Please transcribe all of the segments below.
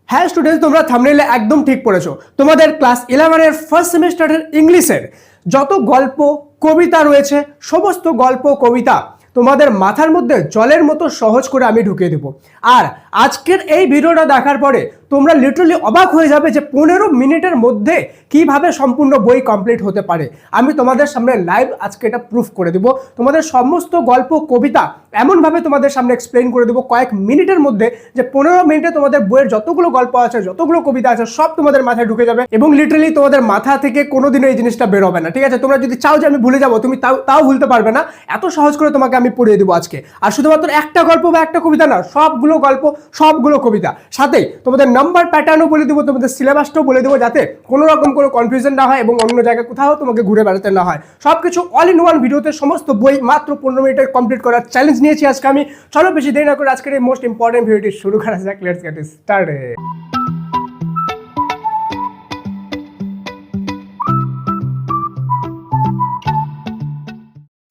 হ্যাঁ স্টুডেন্টস, তোমরা থাম্বনেইলে একদম ঠিক পড়েছো। তোমাদের ক্লাস 11 এর ফার্স্ট সেমিস্টারের ইংলিশের যত গল্প কবিতা রয়েছে, সমস্ত গল্প কবিতা তোমাদের মাথার মধ্যে জলের মতো সহজ করে আমি ঢুকিয়ে দেবো। আর আজকের এই ভিডিওটা দেখার পরে তোমরা লিটারালি অবাক হয়ে যাবে যে 15 মিনিটের মধ্যে কিভাবে সম্পূর্ণ বই কমপ্লিট হতে পারে। আমি তোমাদের সামনে লাইভ আজকে এটা প্রুফ করে দেবো। তোমাদের সমস্ত গল্প কবিতা এমনভাবে তোমাদের সামনে এক্সপ্লেন করে দেবো কয়েক মিনিটের মধ্যে যে 15 মিনিটে তোমাদের বইয়ের যতগুলো গল্প আছে, যতগুলো কবিতা আছে, সব তোমাদের মাথায় ঢুকে যাবে এবং লিটারালি তোমাদের মাথা থেকে কোনোদিনও এই জিনিসটা বেরোবে না। ঠিক আছে, তোমরা যদি চাও যে আমি ভুলে যাবো, তুমি তাও ভুলতে পারবে না। এত সহজ করে তোমাকে আমি পড়িয়ে দেবো আজকে। আর শুধুমাত্র একটা গল্প বা একটা কবিতা না, সবগুলো গল্প, সবগুলো কবিতা, সাথে তোমাদের নাম্বার প্যাটার্নও বলে দেবো, তোমাদের সিলেবাসটাও বলে দেবো, যাতে কোনো রকম কোনো কনফিউশন না হয় এবং অন্য জায়গায় কোথাও তোমাকে ঘুরে বেড়াতে না হয়। সবকিছু অল ইন ওয়ান ভিডিওতে সমস্ত বই মাত্র 15 মিনিটে কমপ্লিট করার চ্যালেঞ্জ নিয়েছি আজকে আমি। চলো বেশি দেরি না করে আজকের এই মোস্ট ইম্পর্টেন্ট ভিডিওটি শুরু করা যাক। Let's get started.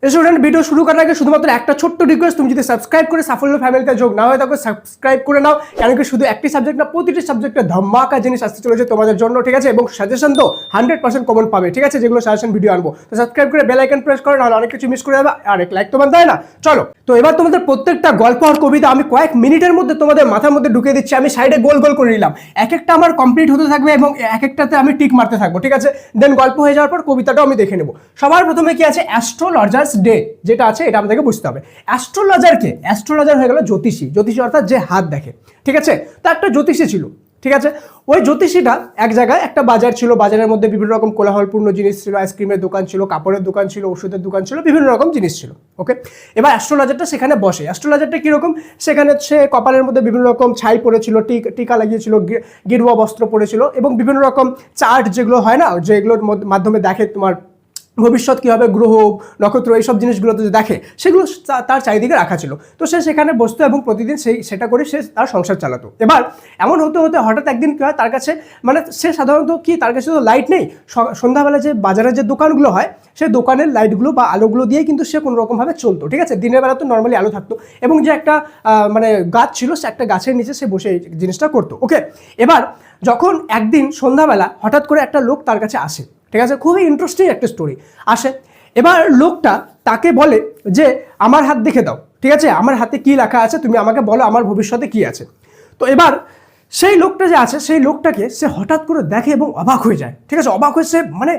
Student, video শুরু করার আগে শুধুমাত্র একটা ছোট্ট রিকোয়েস্ট, তুমি যদি সাবস্ক্রাইব করে সাফল্য ফ্যামিলিতে যোগ না হয় তাকে সাবস্ক্রাইব করে নাও, কারণ কি শুধু একটি সাবজেক্ট না, প্রতিটি সাবজেক্টে ধামাকা জিনিস আসতে চলেছে তোমাদের জন্য। ঠিক আছে, এবং সাজেশন তো 100% কমন পাবে। ঠিক আছে, যেগুলো সাজেশন ভিডিও আনবো, তো সাবস্ক্রাইব করে বেল আইকন প্রেস করো, নাহলে অনেক কিছু মিস করে যাবে। আর এক লাইক তো বানতে হয় না। চলো, তো এবার তোমাদের প্রত্যেকটা গল্প আর কবিতা আমি কয়েক মিনিটের মধ্যে তোমাদের মাথার মধ্যে ঢুকিয়ে দিচ্ছি। আমি সাইডে গোল গোল করে নিলাম, এক একটা আমার কমপ্লিট হতে থাকবে এবং এক একটাতে আমি টিক মারতে থাকবো। ঠিক আছে, দেন গল্প হয়ে যাওয়ার পর কবিতাটাও আমি দেখে নেবো। সবার প্রথমে কি আছে, অ্যাস্ট্রোলজার্স ডে যেটা আছে, এটা আমাদেরকে বুঝতে হবে। অ্যাস্ট্রোলজার কে? অ্যাস্ট্রোলজার হয়ে গেল জ্যোতিষী। জ্যোতিষী অর্থাৎ যে হাত দেখে। ঠিক আছে, তো একটা জ্যোতিষী ছিল। ঠিক আছে, ওই জ্যোতিষীটা এক জায়গায় একটা বাজার ছিল, বাজারের মধ্যে বিভিন্ন রকম কোলাহলপূর্ণ জিনিস ছিল, আইসক্রিমের দোকান ছিল, কাপড়ের দোকান ছিল, ওষুধের দোকান ছিল, বিভিন্ন রকম জিনিস ছিল। ওকে, এবার অ্যাস্ট্রোলজারটা সেখানে বসে। অ্যাস্ট্রোলজারটা কীরকম, সেখানে সে কপালের মধ্যে বিভিন্ন রকম ছাই পড়েছিল, টিকা লাগিয়েছিল, গেরুয়া বস্ত্র পরেছিল এবং বিভিন্ন রকম চার্ট যেগুলো হয় না, যেগুলোর মাধ্যমে দেখে তোমার ভবিষ্যৎ কী হবে, গ্রহ নক্ষত্র এইসব জিনিসগুলো তো দেখে, সেগুলো তার চারিদিকে রাখা ছিল। তো সে সেখানে বসতো এবং প্রতিদিন সেটা করে সে তার সংসার চালাতো। এবার এমন হতে হতে হঠাৎ একদিন কী হয়, তার কাছে মানে সে সাধারণত কি, তার কাছে তো লাইট নেই। সন্ধ্যাবেলা যে বাজারের যে দোকানগুলো হয়, সেই দোকানের লাইটগুলো বা আলোগুলো দিয়েই কিন্তু সে কোনো রকমভাবে চলতো। ঠিক আছে, দিনের বেলা তো নর্মালি আলো থাকতো এবং যে একটা মানে গাছ ছিল, সে একটা গাছের নিচে সে বসে এই জিনিসটা করতো। ওকে, এবার যখন একদিন সন্ধ্যাবেলা হঠাৎ করে একটা লোক তার কাছে আসে। ঠিক আছে, খুবই ইন্টারেস্টিং একটা স্টোরি আসে। এবার লোকটা তাকে বলে যে আমার হাত দেখে দাও। ঠিক আছে, আমার হাতে কি লেখা আছে তুমি আমাকে বলো, আমার ভবিষ্যতে কি আছে। তো এবার সেই লোকটা যে আছে, সেই লোকটাকে সে হঠাৎ করে দেখে এবং অবাক হয়ে যায়। ঠিক আছে, অবাক হয়ে সে মানে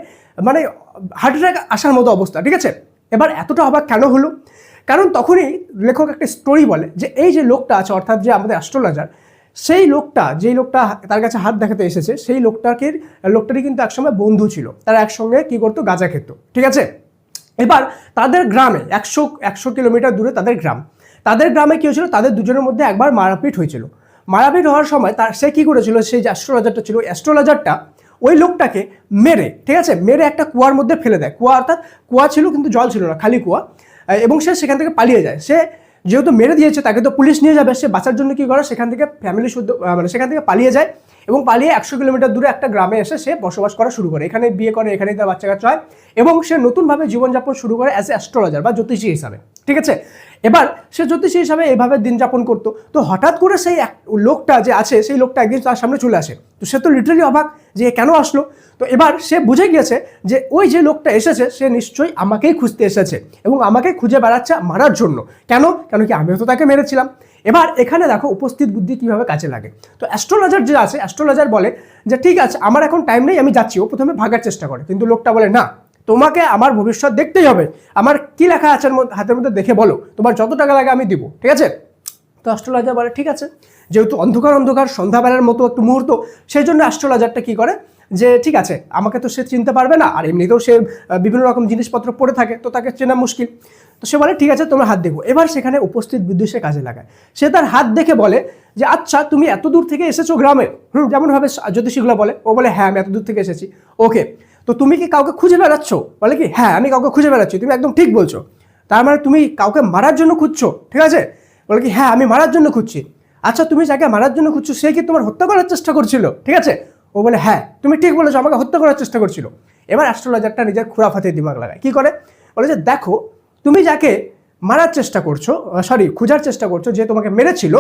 মানে হার্ট অ্যাটাক আসার মতো অবস্থা। ঠিক আছে, এবার এতটা অবাক কেন হলো, কারণ তখনই লেখক একটা স্টোরি বলে যে এই যে লোকটা আছে, অর্থাৎ যে আমাদের অ্যাস্ট্রোলজার, সেই লোকটা, যেই লোকটা তার কাছে হাত দেখাতে এসেছে, সেই লোকটারই কিন্তু একসময় বন্ধু ছিল। তারা একসঙ্গে কি করতো, গাঁজা খেত। ঠিক আছে, এবার তাদের গ্রামে 100 কিলোমিটার দূরে তাদের গ্রামে কি হয়েছিল, তাদের দুজনের মধ্যে একবার মারাপিট হয়েছিল। মারাপিট হওয়ার সময় সে কি করেছিল, সেই যে অ্যাস্ট্রোলজারটা ছিল, অ্যাস্ট্রোলজারটা ওই লোকটাকে মেরে, ঠিক আছে, মেরে একটা কুয়ার মধ্যে ফেলে দেয়। কুয়া অর্থাৎ কুয়া ছিল কিন্তু জল ছিল না, খালি কুয়া। এবং সে সেখান থেকে পালিয়ে যায়। সে যেহেতু মেরে দিয়েছে, তাকে তো পুলিশ নিয়ে যাবে, সে বাঁচার জন্য কি করে, সেখান থেকে ফ্যামিলি শুদ্ধ মানে সেখান থেকে পালিয়ে যায় এবং পালিয়ে 100 কিলোমিটার দূরে একটা গ্রামে এসে সে বসবাস করা শুরু করে। এখানে বিয়ে করে, এখানেই তার বাচ্চা কাচ্চা হয় এবং সে নতুনভাবে জীবনযাপন শুরু করে অ্যাজ এ অ্যাস্ট্রোলজার বা জ্যোতিষী হিসাবে। ঠিক আছে, এবার সে জ্যোতিষী হিসাবে এভাবে দিন যাপন করতো। তো হঠাৎ করে সেই লোকটা যে আছে, সেই লোকটা একদিন তার সামনে চলে আসে। তো সে তো লিটারালি অবাক যে কেন আসলো। তো এবার সে বুঝে গিয়েছে যে ওই যে লোকটা এসেছে, সে নিশ্চয়ই আমাকেই খুঁজতে এসেছে এবং আমাকে খুঁজে বেড়াচ্ছে মারার জন্য। কেন কি আমিও তো তাকে মেরেছিলাম। এবার এখানে দেখো উপস্থিত বুদ্ধি কিভাবে কাজে লাগে। তো অ্যাস্ট্রোলজার যে আছে, অ্যাস্ট্রোলজার বলে যে ঠিক আছে, আমার এখন টাইম নেই, আমি যাচ্ছি। ও প্রথমে ভাগার চেষ্টা করে, কিন্তু লোকটা বলে না, তোমাকে আমার ভবিষ্যৎ দেখতেই হবে, আমার কি লেখা আছে হাতের মধ্যে দেখে বলো, তোমার যত টাকা লাগে আমি দিব। ঠিক আছে, তো অ্যাস্ট্রোলজার বলে ঠিক আছে। যেহেতু অন্ধকার সন্ধ্যাবেলার মতো একটু মুহূর্ত, সেই জন্য অ্যাস্ট্রোলজারটা কি করে যে ঠিক আছে, আমাকে তো সে চিনতে পারবে না, আর এমনিতেও সে বিভিন্ন রকম জিনিসপত্র পড়ে থাকে, তো তাকে চেনা মুশকিল। তো সে বলে ঠিক আছে, তোমরা হাত দেখো। এবার সেখানে উপস্থিত বুদ্ধি সে কাজে লাগায়। সে তার হাত দেখে বলে যে আচ্ছা, তুমি এত দূর থেকে এসেছো গ্রামে, যেমনভাবে জ্যোতিষীগুলো বলে, ও বলে হ্যাঁ, আমি এত দূর থেকে এসেছি। ওকে, তো তুমি কি কাউকে খুঁজে বেড়াচ্ছ? বলে কি হ্যাঁ, আমি কাউকে খুঁজে বেড়াচ্ছি। তুমি একদম ঠিক বলছো, তার মানে তুমি কাউকে মারার জন্য খুঁজছো? ঠিক আছে, বলে কি হ্যাঁ, আমি মারার জন্য খুঁজছি। আচ্ছা, তুমি যাকে মারার জন্য খুঁজছো, সে কি তোমার হত্যা করার চেষ্টা করছিল? ঠিক আছে, ও বলে হ্যাঁ, তুমি ঠিক বলেছো, আমাকে হত্যা করার চেষ্টা করছিল। এবার অ্যাস্ট্রোলজারটা নিজের খুরাফাতে দিমাগ লাগায়। কি করে, বলে যে দেখো, তুমি যাকে মারার চেষ্টা করছো, খোঁজার চেষ্টা করছো, যে তোমাকে মেরেছিল,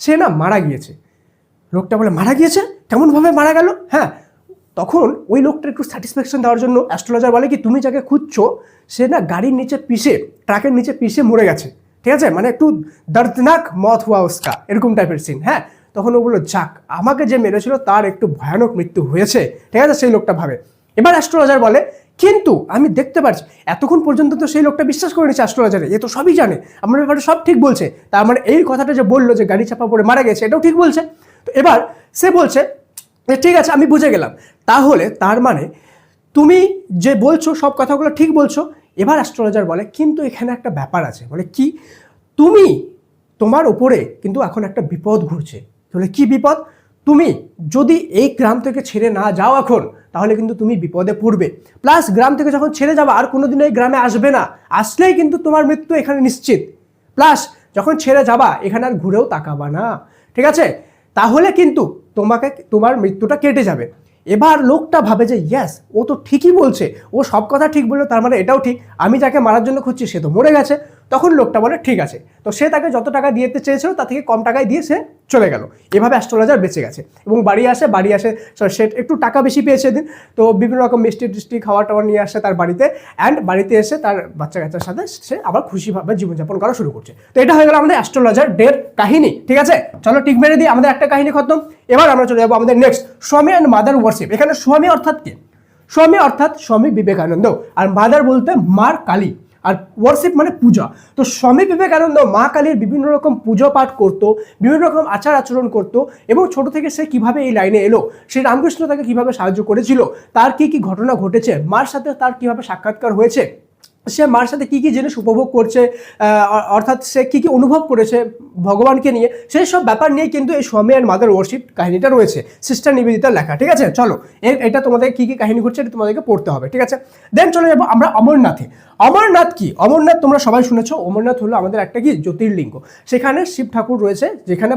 সে না মারা গিয়েছে। লোকটা বলে মারা গিয়েছে, কেমনভাবে মারা গেল? হ্যাঁ, তখন ওই লোকটা একটু স্যাটিসফ্যাকশন দেওয়ার জন্য অ্যাস্ট্রোলজার বলে কি তুমি যাকে খুঁজছো সে না গাড়ির নিচে পিষে, ট্রাকের নিচে পিষে মরে গেছে, ঠিক আছে, মানে একটু দর্দনাক মত হুয়া উসকা, এরকম টাইপের সিন। হ্যাঁ, তখন ও বললো যাক আমাকে যে মেরেছিল তার একটু ভয়ানক মৃত্যু হয়েছে, ঠিক আছে, সেই লোকটা ভাবে। এবার অ্যাস্ট্রোলজার বলে কিন্তু আমি দেখতে পাচ্ছি এতক্ষণ পর্যন্ত তো সেই লোকটা বিশ্বাস করে নিচ্ছে অ্যাস্ট্রোলজারে, এ তো সবই জানে, আমার ব্যাপারে সব ঠিক বলছে, তার মানে এই কথাটা যে বললো যে গাড়ি চাপা পড়ে মারা গেছে এটাও ঠিক বলছে। তো এবার সে বলছে ঠিক আছে আমি বুঝে গেলাম, তাহলে তার মানে তুমি যে বলছো সব কথাগুলো ঠিক বলছো। এবার অ্যাস্ট্রোলজার বলে কিন্তু এখানে একটা ব্যাপার আছে, বলে কি, তুমি তোমার ওপরে কিন্তু এখন একটা বিপদ ঘুরছে। বলে কি বিপদ? তুমি যদি এই গ্রাম থেকে ছেড়ে না যাও এখন, তাহলে কিন্তু তুমি বিপদে পড়বে, প্লাস গ্রাম থেকে যখন ছেড়ে যাবে আর কোনোদিন এই গ্রামে আসবে না, আসলেই কিন্তু তোমার মৃত্যু এখানে নিশ্চিত, প্লাস যখন ছেড়ে যাবা এখানে আর ঘুরেও তাকাবা না, ঠিক আছে, তাহলে কিন্তু তোমার মৃত্যুটা কেটে যাবে। এবার লোকটা ভাবে যে ইয়েস ও তো ঠিকই বলছে, ও সব কথা ঠিক বললো, তার মানে এটাও ঠিক, আমি যাকে মারার জন্য খুঁজছি সে তো মরে গেছে। তখন লোকটা বলে ঠিক আছে, তো সে তাকে যত টাকা দিতে চেয়েছিল তার থেকে কম টাকায় দিয়ে সে চলে গেল। এভাবে অ্যাস্ট্রোলজার বেঁচে গেছে এবং বাড়ি আসে সে একটু টাকা বেশি পেয়েছে দিন, তো বিভিন্ন রকম মিষ্টি টিষ্টি খাওয়া টাওয়া নিয়ে আসে তার বাড়িতে, অ্যান্ড বাড়িতে এসে তার বাচ্চা কাচ্চার সাথে সে আবার খুশিভাবে জীবনযাপন করা শুরু করছে। তো এটা হয়ে গেল আমাদের অ্যাস্ট্রোলজার ডের কাহিনী, ঠিক আছে, চলো টিক মেরে দিই, আমাদের একটা কাহিনী খতম। এবার আমরা চলে যাবো আমাদের নেক্সট, স্বামী অ্যান্ড মাদার ওয়ার্শিপ। এখানে স্বামী অর্থাৎ কে? স্বামী অর্থাৎ স্বামী বিবেকানন্দ, আর মাদার বলতে মার কালী, আর ওয়ার্শিপ মানে পূজা। তো স্বামী বিবেকানন্দ মা কালীর বিভিন্ন রকম পুজো পাঠ করতো, বিভিন্ন রকম আচার আচরণ করতো, এবং ছোট থেকে সে কিভাবে এই লাইনে এলো, শ্রী রামকৃষ্ণ তাকে কিভাবে সাহায্য করেছিল, তার কি কি ঘটনা ঘটেছে, মার সাথে তার কিভাবে সাক্ষাৎকার হয়েছে, সে মার সাথে কী কী জিনিস উপভোগ করছে, অর্থাৎ সে কী কী অনুভব করেছে ভগবানকে নিয়ে, সেই সব ব্যাপার নিয়ে কিন্তু এই স্বামী অ্যান্ড মাদার ওয়ার্শিপ কাহিনীটা রয়েছে, সিস্টার নিবেদিতার লেখা, ঠিক আছে। চলো এটা তোমাদের কী কী কাহিনী ঘটছে এটা তোমাদেরকে পড়তে হবে, ঠিক আছে। দেন চলে যাবো আমরা অমরনাথে। অমরনাথ কি? অমরনাথ তোমরা সবাই শুনেছো, অমরনাথ হলো আমাদের একটা কি জ্যোতির্লিঙ্গ, সেখানে শিব ঠাকুর রয়েছে, যেখানে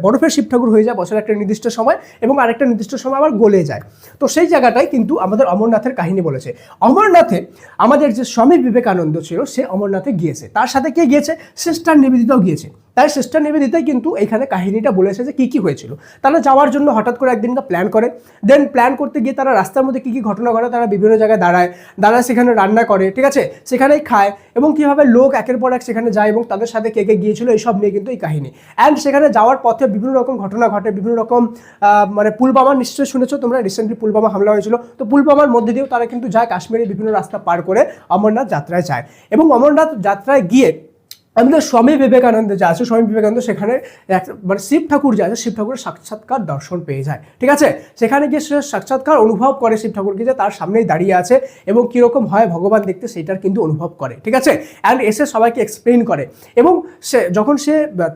বরফের শিব ঠাকুর হয়ে যায় বছরের একটা নির্দিষ্ট সময়, এবং আরেকটা নির্দিষ্ট সময় আবার গলে যায়। তো সেই জায়গাটাই কিন্তু আমাদের অমরনাথের কাহিনী বলেছে। অমরনাথে আমাদের যে স্বামী বিবেকানন্দ ছিল সে অমরনাথে গিয়েছে, তার সাথে কে গিয়েছে? সিস্টার নিবেদিতাও গিয়েছে। তাই সিস্টার নিবেদিতাই কিন্তু এখানে কাহিনীটা বলেছে যে কী কী হয়েছিল। তারা যাওয়ার জন্য হঠাৎ করে একদিনটা প্ল্যান করে, দেন প্ল্যান করতে গিয়ে তারা রাস্তার মধ্যে কী কী ঘটনা ঘটে, তারা বিভিন্ন জায়গায় দাঁড়ায় সেখানে রান্না করে, ঠিক আছে, সেখানেই খায়, এবং কীভাবে লোক একের পর এক সেখানে যায় এবং তাদের সাথে কে কে গিয়েছিল এইসব নিয়ে কিন্তু এই কাহিনী। অ্যান্ড সেখানে যাওয়ার পথে বিভিন্ন রকম ঘটনা ঘটে, বিভিন্ন রকম মানে পুলবামা নিশ্চয়ই শুনেছো তোমরা, রিসেন্টলি পুলবামা হামলা হয়েছিল, তো পুলবামার মধ্যে দিয়েও তারা কিন্তু যায়, কাশ্মীরের বিভিন্ন রাস্তা পার করে অমরনাথ যাত্রায় যায়, এবং অমরনাথ যাত্রায় গিয়ে আমাদের স্বামী বিবেকানন্দ যে আছে, স্বামী বিবেকানন্দ সেখানে মানে শিব ঠাকুর যে আছে, শিব ঠাকুরের সাক্ষাৎকার দর্শন পেয়ে যায়, ঠিক আছে, সেখানে গিয়ে সে সাক্ষাৎকার অনুভব করে শিব ঠাকুরকে, যে তার সামনেই দাঁড়িয়ে আছে এবং কীরকম হয় ভগবান দেখতে সেইটার কিন্তু অনুভব করে, ঠিক আছে, অ্যান্ড এসে সবাইকে এক্সপ্লেন করে। এবং যখন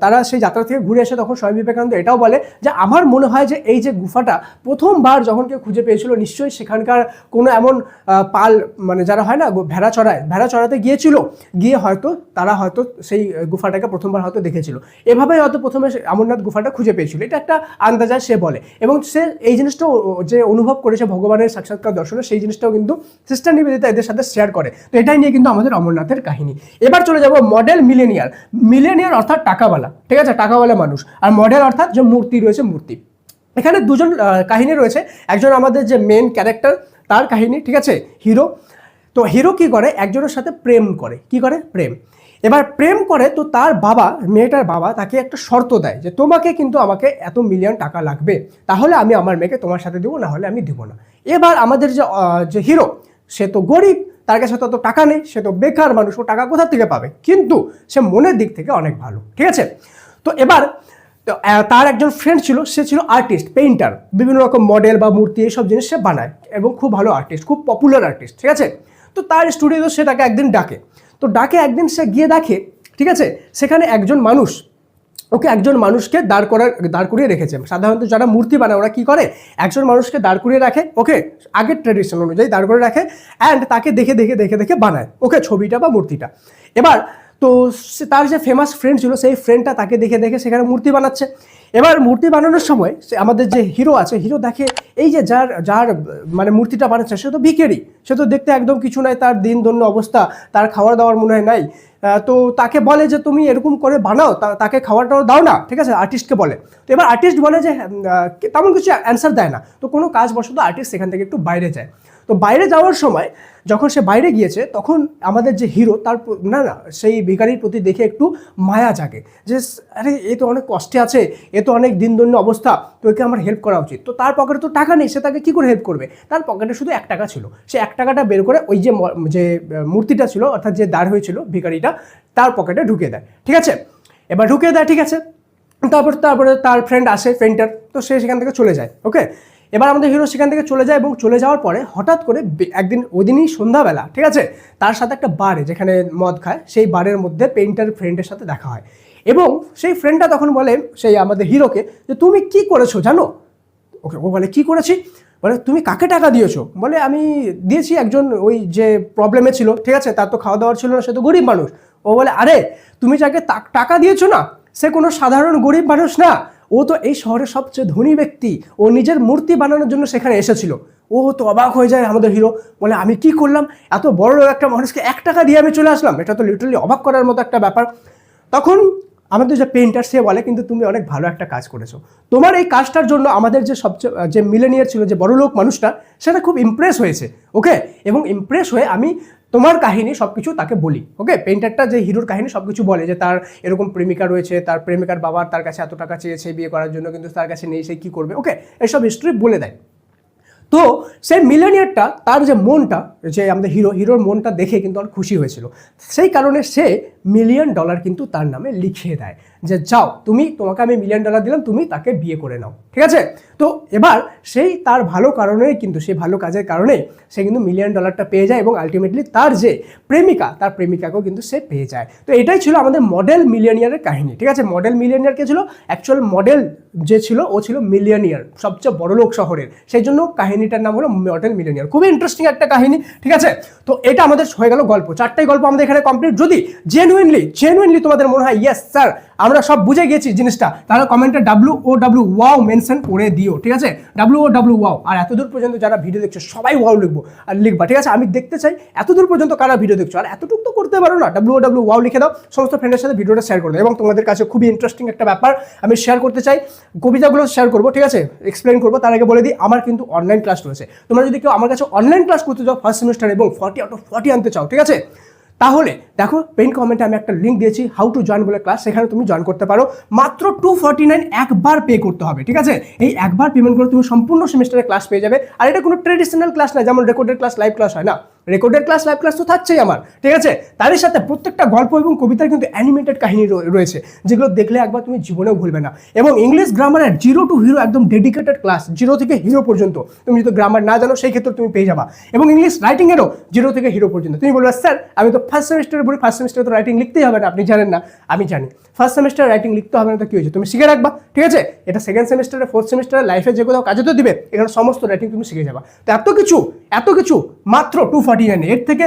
তারা সেই যাত্রা থেকে ঘুরে আসে তখন স্বামী বিবেকানন্দ এটাও বলে যে আমার মনে হয় যে এই যে গুফাটা প্রথমবার যখন কেউ খুঁজে পেয়েছিল নিশ্চয়ই সেখানকার কোনো এমন পাল, মানে যারা হয় না ভেড়া চড়াতে গিয়ে হয়তো তারা হয়তো সেই গুফাটাকে প্রথমবার হয়তো দেখেছিল, এভাবেই হয়তো প্রথমে অমরনাথ গুফাটা খুঁজে পেয়েছিল, এটা একটা আন্দাজায় সে বলে। এবং সে এই জিনিসটাও যে অনুভব করেছে ভগবানের সাক্ষাৎকার দর্শনে, সেই জিনিসটাও কিন্তু সিস্টার নিবেদিতা এদের সাথে শেয়ার করে। তো এটাই নিয়ে কিন্তু আমাদের অমরনাথের কাহিনী। এবার চলে যাব মডেল মিলেনিয়ার অর্থাৎ টাকাওয়ালা, ঠিক আছে, টাকাওয়ালা মানুষ, আর মডেল অর্থাৎ যে মূর্তি রয়েছে মূর্তি। এখানে দুজন কাহিনী রয়েছে, একজন আমাদের যে মেন ক্যারেক্টার তার কাহিনী, ঠিক আছে, হিরো। তো হিরো কি করে, একজনের সাথে প্রেম করে, কি করে, প্রেম। এবার প্রেম করে, তো তার বাবা, মেয়েটার বাবা তাকে একটা শর্ত দেয় যে তোমাকে কিন্তু আমাকে এত মিলিয়ন টাকা লাগবে, তাহলে আমি আমার মেয়েকে তোমার সাথে দেবো, না হলে আমি দেবো না। এবার আমাদের যে হিরো সে তো গরিব, তার কাছে তো টাকা নেই, সে তো বেকার মানুষ, ও টাকা কোথা থেকে পাবে, কিন্তু সে মনের দিক থেকে অনেক ভালো, ঠিক আছে। তো এবার তার একজন ফ্রেন্ড ছিল, সে ছিল আর্টিস্ট, পেইন্টার, বিভিন্ন রকম মডেল বা মূর্তি এইসব জিনিস সে বানায় এবং খুব ভালো আর্টিস্ট, খুব পপুলার আর্টিস্ট, ঠিক আছে। তো তার স্টুডিওতে সে তাকে একদিন ডাকে, তো একদিন সে গিয়ে দেখে, ঠিক আছে, সেখানে একজন মানুষকে দাঁড় করিয়ে রেখেছে। সাধারণত যারা মূর্তি বানায় ওরা কি করে, একজন মানুষকে দাঁড় করিয়ে রাখে, ওকে, আগের ট্র্যাডিশন অনুযায়ী দাঁড় করে রাখে, অ্যান্ড তাকে দেখে বানায়, ওকে, ছবিটা বা মূর্তিটা। এবার তো তার যে ফেমাস ফ্রেন্ড ছিল সেই ফ্রেন্ডটা তাকে দেখে সেখানে মূর্তি বানাচ্ছে। এবার মূর্তি বানানোর সময় সে আমাদের যে হিরো আছে, হিরো দেখে এই যে যার যার মানে মূর্তিটা বানাচ্ছে সে তো ভিখারি, সে তো দেখতে একদম কিছু নাই, তার দিন দন্য অবস্থা, তার খাওয়ার দাওয়ার মনে হয় নাই। তো তাকে বলে যে তুমি এরকম করে বানাও, তাকে খাওয়াটাও দাও না, ঠিক আছে, আর্টিস্টকে বলে। তো এবার আর্টিস্ট বলে যে তেমন কিছু অ্যান্সার দেয় না। তো কোনো কাজবশত আর্টিস্ট সেখান থেকে একটু বাইরে যায়। তো বাইরে যাওয়ার সময় যখন সে বাইরে গিয়েছে তখন আমাদের যে হিরো তার না সেই ভিখারির প্রতি দেখে একটু মায়া জাগে যে আরে এ তো অনেক কষ্টে আছে, এ তো অনেক দিনদন্য অবস্থা, তো একে আমার হেল্প করা উচিত। তো তার পকেটে তো টাকা নেই, সে তাকে কী করে হেল্প করবে? তার পকেটে শুধু 1 টাকা ছিল, সে 1 টাকাটা বের করে ওই যে মূর্তিটা ছিল অর্থাৎ যে দাঁড় হয়েছিল ভিখারিটা তার পকেটে ঢুকিয়ে দেয়, ঠিক আছে। এবার ঢুকিয়ে দেয়, ঠিক আছে। তারপরে তার ফ্রেন্ড আসে, পেইন্টার, তো সে সেখান থেকে চলে যায়। ওকে, এবার আমাদের হিরো সেখান থেকে চলে যায় এবং চলে যাওয়ার পরে হঠাৎ করে একদিন ওই দিনই সন্ধ্যাবেলা, ঠিক আছে, তার সাথে একটা বারে যেখানে মদ খায় সেই বারের মধ্যে পেইন্টার ফ্রেন্ডের সাথে দেখা হয় এবং সেই ফ্রেন্ডটা তখন বলে সেই আমাদের হিরোকে যে তুমি কি করেছো জানো? ওকে, ও বলে কি করেছি? বলে তুমি কাকে টাকা দিয়েছো? বলে আমি দিয়েছি একজন ওই যে প্রবলেমে ছিল, ঠিক আছে, তার তো খাওয়া দাওয়ার ছিল না, সে তো গরিব মানুষ। ও বলে আরে তুমি যাকে টাকা দিয়েছো না সে কোনো সাধারণ গরিব মানুষ না, ও তো এই শহরের সবচেয়ে ধনী ব্যক্তি, ও নিজের মূর্তি বানানোর জন্য সেখানে এসেছিল। ও তো অবাক হয়ে যায় আমাদের হিরো, বলে আমি কি করলাম, এত বড় একটা মানুষকে 1 টাকা দিয়ে আমি চলে আসলাম, এটা তো লিটারালি অবাক করার মতো একটা ব্যাপার। তখন আমাদের যে পেইন্টার সে বলে কিন্তু তুমি অনেক ভালো একটা কাজ করেছো, তোমার এই কাজটার জন্য আমাদের যে সবচেয়ে যে মিলেনিয়ার ছিল যে বড়লোক মানুষটা সেটা খুব ইমপ্রেস হয়েছে। ওকে, এবং ইমপ্রেস হয়ে আমি তোমার কাহিনী সব কিছু তাকে বলি। ওকে, পেইন্টারটা যে হিরোর কাহিনী সব কিছু বলে যে তার এরকম প্রেমিকা রয়েছে, তার প্রেমিকার বাবার তার কাছে এত টাকা চেয়েছে বিয়ে করার জন্য কিন্তু তার কাছে নেই, সে কী করবে। ওকে, এসব হিস্ট্রি বলে দেয়। তো সেই মিলেনিয়ারটা তার যে মনটা, যে আমাদের হিরোর মনটা দেখে কিন্তু অনেক খুশি হয়েছিল, সেই কারণে সে $1 মিলিয়ন কিন্তু তার নামে লিখিয়ে দেয় যে যাও তোমাকে আমি $1 মিলিয়ন দিলাম, তুমি তাকে বিয়ে করে নাও, ঠিক আছে। তো এবার সেই তার ভালো কারণেই কিন্তু সেই ভালো কাজের কারণে সে কিন্তু $1 মিলিয়ন পেয়ে যায় এবং আলটিমেটলি তার যে প্রেমিকা তার প্রেমিকাকেও কিন্তু সে পেয়ে যায়। তো এটাই ছিল আমাদের মডেল মিলিয়নিয়ারের কাহিনী, ঠিক আছে। মডেল মিলিয়নিয়ার কে ছিল? অ্যাকচুয়াল মডেল যে ছিল ও ছিল মিলিয়নিয়ার, সবচেয়ে বড় লোক শহরের, সেই জন্য কাহিনীটার নাম হলো মডেল মিলিয়নিয়ার। খুবই ইন্টারেস্টিং একটা কাহিনী, ঠিক আছে। তো এটা আমাদের হয়ে গেল গল্প, 4টাই গল্প আমাদের এখানে কমপ্লিট। যদি জেনুইনলি তোমাদের মনে হয় ইয়েস স্যার আমরা সব বুঝে গেছি জিনিসটা, তাহলে কমেন্টে WOW ওয়াও মেনশন করে দিও, ঠিক আছে, WOW ওয়াও। আর এতদূর পর্যন্ত যারা ভিডিও দেখছো সবাই ওয়াও লিখবা, ঠিক আছে। আমি দেখতে চাই এতদূর পর্যন্ত কারা ভিডিও দেখছো, আর এতটুকু তো করতে পারো না, WOW ওয়াও লিখে দাও, সমস্ত ফ্রেন্ডের সাথে ভিডিওটা শেয়ার করে দাও। এবং তোমাদের কাছে খুবই ইন্টারেস্টিং একটা ব্যাপার আমি শেয়ার করতে চাই, কবিতাগুলো শেয়ার করবো, ঠিক আছে, এক্সপ্লেন করবো। তার আগে বলে দিই আমার কিন্তু অনলাইন ক্লাস রয়েছে, তোমরা যদি কেউ আমার কাছে অনলাইন ক্লাস করতে চাও ফার্স্ট সেমিস্টার এবং 40 আউট অফ 40 আনতে চাও, ঠিক আছে, তাহলে দেখো পেইন কমেন্টে আমি একটা লিঙ্ক দিয়েছি হাউ টু জয়েন বলে ক্লাস, সেখানে তুমি জয়েন করতে পারো। মাত্র 249 একবার পে করতে হবে, ঠিক আছে। এই একবার পেমেন্ট করে তুমি সম্পূর্ণ সেমিস্টারের ক্লাস পেয়ে যাবে। আর এটা কোনো ট্রেডিশনাল ক্লাস না, যেমন রেকর্ডেড ক্লাস লাইভ ক্লাস হয় না, রেকর্ডেড ক্লাস লাইভ ক্লাস তো থাকছেই আমার, ঠিক আছে। তারই সাথে প্রত্যেকটা গল্প এবং কবিতার কিন্তু অ্যানিমেটেড কাহিনী রয়েছে, যেগুলো দেখলে একবার তুমি জীবনেও ভুলবে না। এবং ইংলিশ গ্রামারের 0 to হিরো একদম ডেডিকেটেড ক্লাস, 0 থেকে হিরো পর্যন্ত। তুমি যদি গ্রামার না জানো সেই ক্ষেত্রে তুমি পেয়ে যাবা। এবং ইংলিশ রাইটিংয়েরও 0 থেকে হিরো পর্যন্ত। তুমি বলবে স্যার আমি তো ফার্স্ট সেমিস্টারে পড়ি, ফার্স্ট সেমিস্টারে তো রাইটিং লিখতেই হবে না, আপনি জানেন না। আমি জানি ফার্স্ট সেমিস্টারে রাইটিং লিখতে হবে না, তো কি হয়েছে, তুমি শিখে রাখবা, ঠিক আছে। এটা সেকেন্ড সেমিস্টারে, ফোর্থ সেমিস্টারে, লাইফে যে কোথাও কাজে তো দিবে, এখানে সমস্ত রাইটিং তুমি শিখে যাবা। তো এত কিছু মাত্র 249, এর থেকে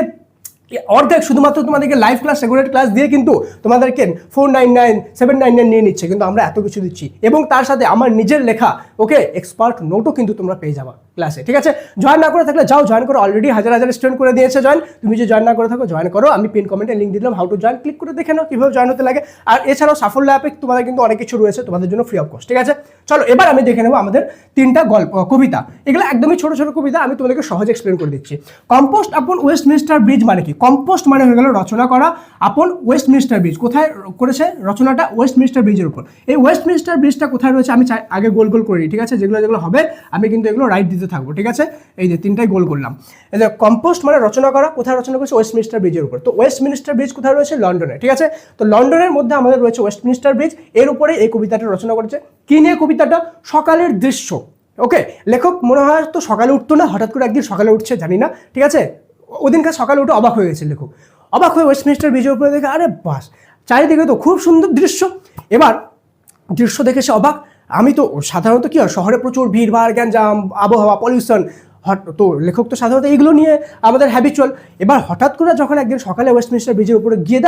অর্ধেক শুধুমাত্র তোমাদেরকে লাইভ ক্লাস রেগুলার ক্লাস দিয়ে কিন্তু তোমাদেরকে 499 799 নিয়ে নিচ্ছে, কিন্তু আমরা এত কিছু দিচ্ছি। এবং তার সাথে আমার নিজের লেখা ওকে এক্সপার্ট নোটও কিন্তু তোমরা পেয়ে যাবা ক্লাসে, ঠিক আছে। জয়েন না করে থাকলে যাও জয়েন করো, অলরেডি হাজার স্টুডেন্ট করে দিয়েছে জয়েন। তুমি যদি জয়েন না করে থাকো জয়েন করো, আমি পিন কমেন্টে লিঙ্ক দিলাম হাউ টু জয়েন, ক্লিক করে দেখে নাও কীভাবে জয়েন হতে লাগে। আর এছাড়াও সাফল্য অ্যাপে তোমাদের কিন্তু অনেক কিছু রয়েছে তোমাদের জন্য ফ্রি অফ কস্ট, ঠিক আছে। চলো এবার আমি দেখে নেবো আমাদের 3টা গল্প কবিতা, এগুলো একদমই ছোট ছোট কবিতা, আমি তোমাদেরকে সহজে এক্সপ্লেন করে দিচ্ছি। কম্পোস্ট আপন ওয়েস্টমিনিস্টার ব্রিজ মানে কি? কম্পোস্ট মানে হয়ে গেল রচনা করা, আপন ওয়েস্টমিনিস্টার ব্রিজ কোথায় করেছে রচনাটা? ওয়েস্টমিনিস্টার ব্রিজের উপর। এই ওয়েস্টমিনিস্টার ব্রিজটা কোথায় রয়েছে আমি আগে গোল করে নিই, ঠিক আছে। যেগুলো হবে আমি কিন্তু এগুলো রাইট দিতে থাকবো, ঠিক আছে। এই যে 3টাই গোল করলাম। এই যে কম্পোস্ট মানে রচনা করা, কোথায় রচনা করেছে? ওয়েস্টমিনিস্টার ব্রিজের উপর। তো ওয়েস্টমিনিস্টার ব্রিজ কোথায় রয়েছে? লন্ডনে, ঠিক আছে। তো লন্ডনের মধ্যে আমাদের রয়েছে ওয়েস্টমিনিস্টার ব্রিজ, এর উপরে এই কবিতাটা রচনা করেছে। কি নিয়ে কবিতাটা? সকালের দৃশ্য। ওকে, লেখক মনে হয় তো সকালে উঠতো না, হঠাৎ করে একদিন সকালে উঠছে, জানি না, ঠিক আছে। ওদিনকার সকালে উঠে অবাক হয়ে গেছে লেখক, অবাক হয়ে ওয়েস্টমিনিস্টার ব্রিজের উপরে দেখে আরে বাস, চারিদিকে তো খুব সুন্দর দৃশ্য। এবার দৃশ্য দেখে সে অবাক। আমি তো সাধারণত কি হয়, শহরে প্রচুর ভিড়ভাড়, গ্যাঞ্জাম, আবহাওয়া, পলিউশন, তো লেখক তো সাধারণত এইগুলো নিয়ে আমাদের হ্যাবিচুয়াল। এবার হঠাৎ করে যখন একদিন সকালে ওয়েস্টমিনিস্টার ব্রিজের উপরে গিয়ে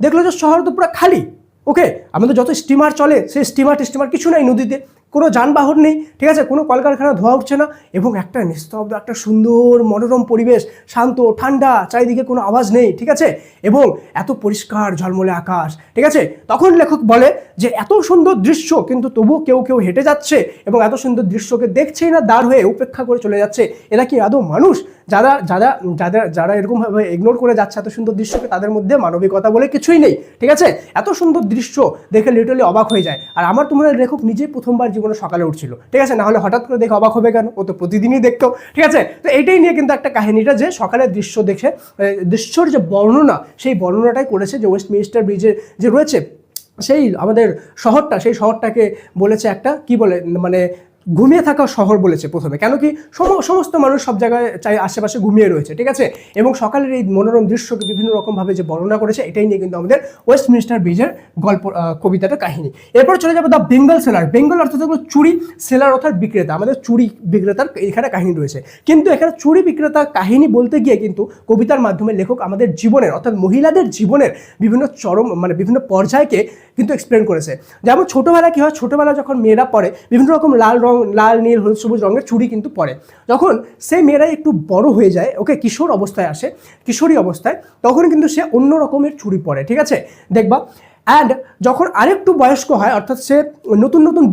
দেখলো যে শহর তো পুরো খালি, ওকে, আমাদের যত স্টিমার চলে সেই স্টিমার কিছু নাই নদীতে, কোনো যানবাহন নেই, ঠিক আছে, কোনো কলকারখানা ধোয়া উঠছে না, এবং একটা নিস্তব্ধ একটা সুন্দর মনোরম পরিবেশ, শান্ত ঠান্ডা, চারিদিকে কোনো আওয়াজ নেই, ঠিক আছে, এবং এত পরিষ্কার ঝলমলে আকাশ, ঠিক আছে। তখন লেখক বলে যে এত সুন্দর দৃশ্য কিন্তু তবুও কেউ কেউ হেঁটে যাচ্ছে এবং এত সুন্দর দৃশ্যকে দেখছেই না, দাঁড় হয়ে উপেক্ষা করে চলে যাচ্ছে। এরা কি আদৌ মানুষ? যারা যারা যারা যারা এরকমভাবে ইগনোর করে যাচ্ছে এত সুন্দর দৃশ্যকে, তাদের মধ্যে মানবিকতা বলে কিছুই নেই, ঠিক আছে। এত সুন্দর দৃশ্য দেখে লিটারালি অবাক হয়ে যায়। আর আমার তো মনে হয় লেখক নিজেই প্রথমবার জীবনে সকালে উঠছিল, ঠিক আছে, না হলে হঠাৎ করে দেখে অবাক হবে কেন, ও তো প্রতিদিনই দেখতো, ঠিক আছে। তো এইটাই নিয়ে কিন্তু একটা কাহিনীটা, যে সকালের দৃশ্য দেখে দৃশ্যর যে বর্ণনা, সেই বর্ণনাটাই করেছে যে ওয়েস্টমিনিস্টার ব্রিজে যে রয়েছে সেই আমাদের শহরটা, সেই শহরটাকে বলেছে একটা কি বলে, মানে ঘুমিয়ে থাকা শহর বলেছে প্রথমে। কেন কি সমস্ত মানুষ সব জায়গায় চাই আশেপাশে ঘুমিয়ে রয়েছে, ঠিক আছে। এবং সকালের এই মনোরম দৃশ্যকে বিভিন্ন রকমভাবে যে বর্ণনা করেছে, এটাই নিয়ে কিন্তু আমাদের ওয়েস্টমিনিস্টার ব্রিজের গল্প, কবিতাটা কাহিনী। এরপর চলে যাবো দ্য বেঙ্গল সেলার। বেঙ্গল অর্থাৎ হলো চুরি, সেলার অর্থাৎ বিক্রেতা, আমাদের চুরি বিক্রেতার এখানে কাহিনী রয়েছে। কিন্তু এখানে চুরি বিক্রেতার কাহিনী বলতে গিয়ে কিন্তু কবিতার মাধ্যমে লেখক আমাদের জীবনের অর্থাৎ মহিলাদের জীবনের বিভিন্ন চরম মানে বিভিন্ন পর্যায়কে কিন্তু এক্সপ্লেন করেছে। যেমন ছোটোবেলা কী হয়, ছোটোবেলা যখন মেয়েরা পড়ে বিভিন্ন রকম লাল নীল হলুদ সবুজ রঙের চুড়ি কিন্তু পরে। যখন সেই মেয়েরাই একটু বড় হয়ে যায়, ওকে, কিশোর অবস্থায় আসে, কিশোরী অবস্থায়, তখন কিন্তু সে অন্য রকমের চুড়ি পরে, ঠিক আছে, দেখবা। অ্যান্ড যখন আরেকটু বয়স্ক হয়, অর্থাৎ সে নতুন নতুন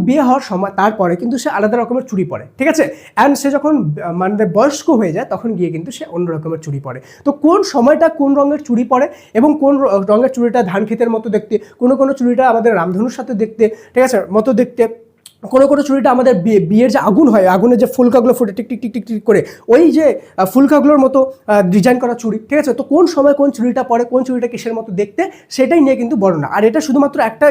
বিয়ে হওয়ার সময় তারপরে কিন্তু সে আলাদা রকমের চুড়ি পরে, ঠিক আছে। অ্যান্ড সে যখন মানে বয়স্ক হয়ে যায়, তখন গিয়ে কিন্তু সে অন্য রকমের চুড়ি পরে। তো কোন সময়টা কোন রঙের চুড়ি পরে এবং কোন রঙের চুড়িটা ধান ক্ষেতের মতো দেখতে, কোনো চুড়িটা আমাদের রামধনুর সাথে দেখতে, ঠিক আছে, মতো দেখতে, কোনো চুড়িটা আমাদের বিয়ের যে আগুন হয়, আগুনের যে ফুলকাগুলো ফুটে tick tick tick tick tick করে, ওই যে ফুলকাগুলোর মতো ডিজাইন করা চুড়ি, ঠিক আছে। তো কোন সময় কোন চুড়িটা পরে, কোন চুড়িটা কিসের মতো দেখতে, সেটাই নিয়ে কিন্তু বর্ণনা। আর এটা শুধুমাত্র একটা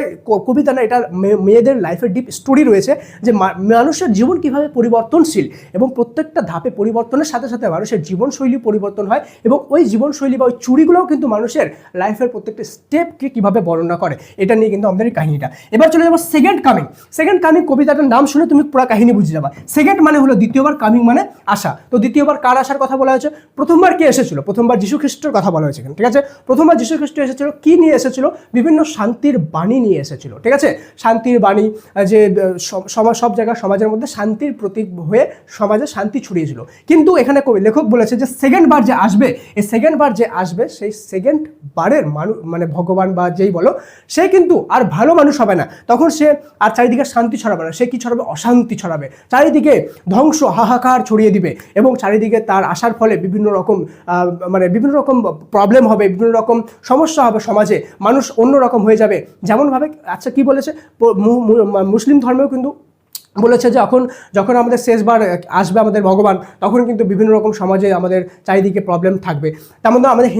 কবিতা না, এটা মেয়েদের লাইফের ডিপ স্টোরি রয়েছে, যে মানুষের জীবন কীভাবে পরিবর্তনশীল এবং প্রত্যেকটা ধাপে পরিবর্তনের সাথে সাথে মানুষের জীবনশৈলী পরিবর্তন হয়, এবং ওই জীবনশৈলী বা ওই চুড়িগুলোও কিন্তু মানুষের লাইফের প্রত্যেকটা স্টেপকে কীভাবে বর্ণনা করে, এটা নিয়ে কিন্তু আমাদের এই কাহিনীটা। এবার চলে যাবো সেকেন্ড কামিং। কবিতাটার নাম শুনে তুমি পুরো কাহিনী বুঝে যাবা। সেকেন্ড মানে হলো দ্বিতীয়বার, কামিং মানে আসা। তো দ্বিতীয়বার কার আসার কথা বলা হয়েছে? প্রথমবার কে এসেছিল? প্রথমবার যীশু খ্রিস্টের কথা বলা হয়েছে, ঠিক আছে। প্রথমবার যীশু খ্রিস্ট এসেছিল, কি নিয়ে এসেছিল? বিভিন্ন শান্তির বাণী নিয়ে এসেছিল, ঠিক আছে। শান্তির বাণী, যে সব জায়গায় সমাজের মধ্যে শান্তির প্রতীক হয়ে সমাজে শান্তি ছড়িয়েছিল। কিন্তু এখানে লেখক বলেছে যে সেকেন্ড বার যে আসবে, এই সেকেন্ড বার যে আসবে, সেই সেকেন্ড বারের মানে ভগবান বা যেই বলো, সে কিন্তু আর ভালো মানুষ হবে না। তখন সে আর চারিদিকে শান্তি ছড়াবে না, সে কি ছড়াবে? অশান্তি ছড়াবে, চারিদিকে ধ্বংস হাহাকার ছড়িয়ে দিবে, এবং চারিদিকে তার আসার ফলে বিভিন্ন রকম প্রবলেম হবে, বিভিন্ন রকম সমস্যা হবে সমাজে, মানুষ অন্যরকম হয়ে যাবে। যেমনভাবে, আচ্ছা কি বলেছে, মুসলিম ধর্মেও কিন্তু বলেছে যে যখন আমাদের শেষবার আসবে আমাদের ভগবান, তখন কিন্তু বিভিন্ন রকম সমাজে আমাদের চারিদিকে প্রবলেম থাকবে। তেমন আমাদের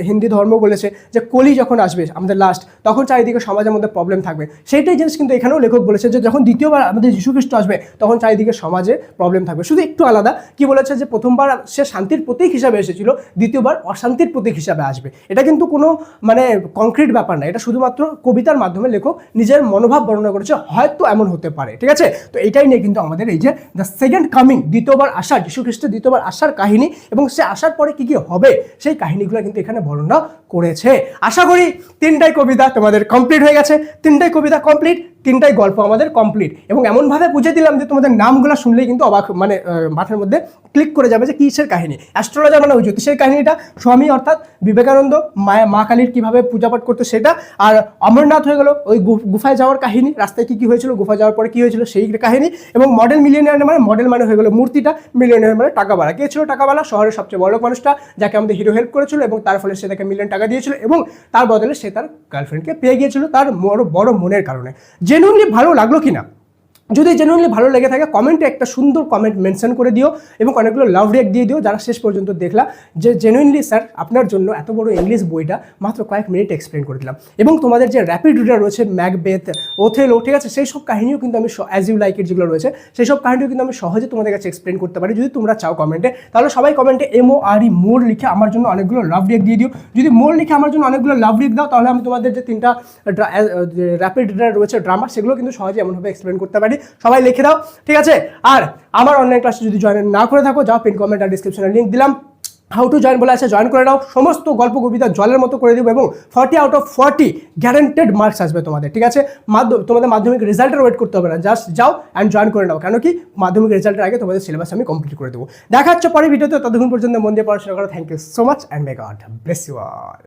হিন্দু ধর্ম বলেছে যে কলি যখন আসবে আমাদের লাস্ট, তখন চারিদিকে সমাজের মধ্যে প্রবলেম থাকবে। সেইটাই জিনিস কিন্তু এখানেও লেখক বলেছে যে যখন দ্বিতীয়বার আমাদের যীশু খ্রিস্ট আসবে, তখন চারিদিকে সমাজে প্রবলেম থাকবে, শুধু একটু আলাদা। কি বলেছে যে প্রথমবার সে শান্তির প্রতীক হিসাবে এসেছিল, দ্বিতীয়বার অশান্তির প্রতীক হিসাবে আসবে। এটা কিন্তু কোনো মানে কংক্রিট ব্যাপার না, এটা শুধুমাত্র কবিতার মাধ্যমে লেখক নিজের মনোভাব বর্ণনা করেছে, হয়তো এমন হতে পারে, ঠিক আছে। তো এটাই নিয়ে কিন্তু আমাদের এই যে দ্য সেকেন্ড কামিং, দ্বিতীয়বার আসা, যীশু খ্রিস্টের দ্বিতীয়বার আসার কাহিনী, এবং সে আসার পরে কি কি হবে সেই কাহিনীগুলো কিন্তু এখানে বর্ণনা করেছে। আশা করি তিনটাই কবিতা তোমাদের কমপ্লিট হয়ে গেছে, তিনটাই কবিতা কমপ্লিট, তিনটাই গল্প আমাদের কমপ্লিট, এবং এমনভাবে বুঝে দিলাম যে তোমাদের নামগুলো শুনলেই কিন্তু অবাক, মানে মাথার মধ্যে ক্লিক করে যাবে যে কিসের কাহিনী। অ্যাস্ট্রোলজার মানে ওই জ্যোতিষের কাহিনীটা, স্বামী অর্থাৎ বিবেকানন্দ মা কালীর কীভাবে পূজাপাঠ করতো সেটা, আর অমরনাথ হয়ে গেল ওই গুফায় যাওয়ার কাহিনী, রাস্তায় কী হয়েছিল, গুফায় যাওয়ার পরে কী হয়েছিল সেই কাহিনী, এবং মডেল মানে হয়ে গেলো মূর্তিটা, মিলিয়নিয়ার মানে টাকাওয়ালা। কে ছিল টাকাওয়ালা? শহরের সবচেয়ে বড় মানুষটা, যাকে আমাদের হিরো হেল্প করেছিল, এবং তার ফলে সে তাকে মিলিয়ন টাকা দিয়েছিল, এবং তার বদলে সে তার গার্লফ্রেন্ডকে পেয়ে গিয়েছিল তার বড় মনের কারণে। জেনুইনলি ভালো লাগলো কিনা? যদি জেনুইনলি ভালো লেগে থাকে কমেন্টে একটা সুন্দর কমেন্ট মেনশন করে দিও, এবং অনেকগুলো লাভ রিঅ্যাক্ট দিয়ে দিও যারা শেষ পর্যন্ত দেখলা, যে জেনুইনলি স্যার আপনার জন্য এত বড় ইংলিশ বইটা মাত্র কয়েক মিনিট এক্সপ্লেন করে দিলাম। এবং তোমাদের যে র্যাপিড রিডার রয়েছে, ম্যাকবেথ, ওথেলো, ঠিক আছে, সেই সব কাহিনীও কিন্তু আমি অ্যাজ ইউ লাইক ইট যেগুলো রয়েছে, সেই সব কাহিনীও কিন্তু আমি সহজে তোমাদের কাছে এক্সপ্লেন করতে পারি যদি তোমরা চাও কমেন্টে। তাহলে সবাই কমেন্টে MORE মোর লিখে আমার জন্য অনেকগুলো লাভ রিঅ্যাক্ট দিয়ে দিও। যদি মোর লিখে আমার জন্য অনেকগুলো লাভ রিঅ্যাক্ট দাও, তাহলে আমি তোমাদের যে তিনটা র্যাপিড রিডার রয়েছে ড্রামা, সেগুলো কিন্তু সহজে এমনভাবে এক্সপ্লেন করতে পারি। সবাই লিখে দাও, ঠিক আছে। আর আমার অনলাইন ক্লাসে যদি জয়েন না করে থাকো, যাও, পিন কমেন্ট আর ডিসক্রিপশনে লিঙ্ক দিলাম, হাউ টু জয়েন বলে আছে, জয়েন করে নাও। সমস্ত গল্প কবিতা জলের মতো করে দেবো এবং 40 আউট অফ 40 গ্যারান্টেড মার্কস আসবে তোমাদের, ঠিক আছে। তোমাদের মাধ্যমিক রেজাল্টের ওয়েট করতে হবে না, জাস্ট যাও অ্যান্ড জয়েন করে নাও। কেন কি মাধ্যমিক রেজাল্টের আগে তোমাদের সিলেবাস আমি কমপ্লিট করে দেবো। দেখা হচ্ছে পরের ভিডিওতে, ততক্ষণ পর্যন্ত মন দিয়ে পড়াশোনা করো। Thank you so much and may God bless you all.